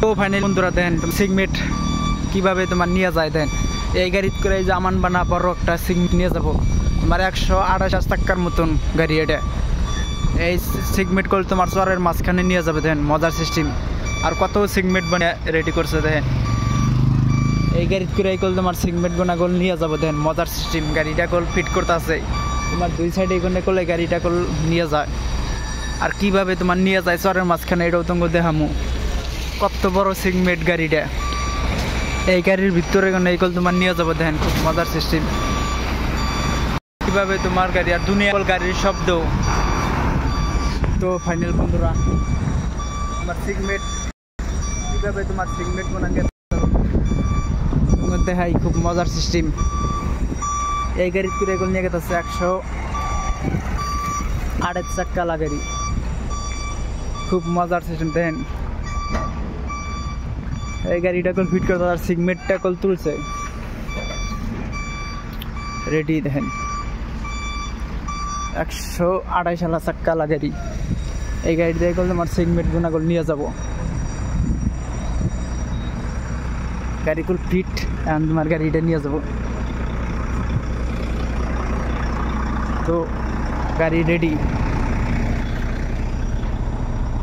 তো ফাইনালি বন্ধুরা দেন সিগমেট কিভাবে তোমার নিয়ে যায় দেন এই গাড়িতে করে যে আমান বানা বড় একটা সিগমেট নিয়ে যাবো তোমার 128 টাকার মতন গাড়ি এটা এই সিগমেট করে তোমার চরের মাঝখানে নিয়ে যাবে দেন মজার সিস্টেম আর কত সিগমেট বানিয়ে রেডি করছে দেখেন এই গাড়িতে করে কল তোমার সিগমেট গোনা গোল নিয়ে যাবো দেন মজার সিস্টেম গাড়িটা কল ফিট করতে আছে তোমার দুই সাইডে এখানে করলে গাড়িটা কল নিয়ে যায় আর কিভাবে তোমার নিয়ে যায় চরের মাঝখানে এটাও তোমাকে দেখামু কত বড় সিগমেট গাড়িটা এই গাড়ির ভিতরে এই কল তোমার নিয়ে যাবো দেখেন খুব মজার সিস্টেম কিভাবে তোমার গাড়ি আর দুনিয়া গাড়ির শব্দ তো ফাইনাল বন্ধুরা তোমার সিগমেট কিভাবে তোমার সিগমেট বানাকে দেখাই খুব মজার সিস্টেম এই গাড়ির করে এগুলো নিয়ে গেছে 128 চাকা গাড়ি খুব মজার সিস্টেম দেখেন এই গাড়িটা কল ফিট করতে আর সিগমেটটা কল তুলছে রেডি দেখেন 128 চাকা গাড়ি এই গাড়ি দিয়ে কল তোমার সিগমেট গুনা কল নিয়ে যাব গাড়ি কল ফিট এখন তোমার গাড়িটা নিয়ে যাব তো গাড়ি রেডি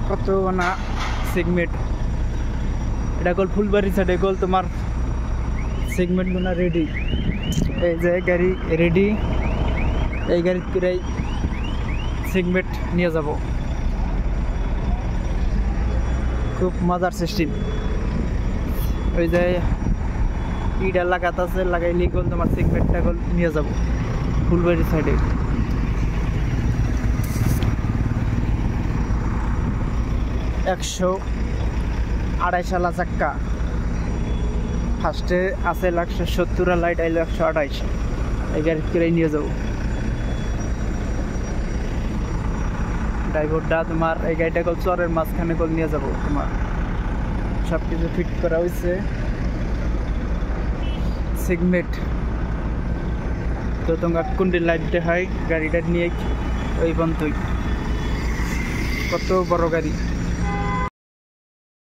কত না সিগমেট এটা কল ফুলবাড়ি সাইডে কল তোমার সিগমেট গুনা রেডি এই যে গাড়ি রেডি এই গাড়ি করে সিগমেট নিয়ে যাব খুব মজার সিস্টেম ওই যে ইটা লাগাতে আছে লাগাইলে কল তোমার সিগমেটটা কল নিয়ে যাব ফুলবাড়ি সাইডে একশো 128 চাক্কা ফার্স্টে আছে 170 লাইট আইলো 128 এই গাড়ি করে নিয়ে যাবো ড্রাইভারটা তোমার এই গাড়িটা কল চরের মাঝখানে কল নিয়ে যাবো তোমার সব কিছু ফিট করা হয়েছে সিগমেট তো তোমার কোনটি লাইট দেখায় গাড়িটা নিয়ে ওই বন্ধুই কত বড় গাড়ি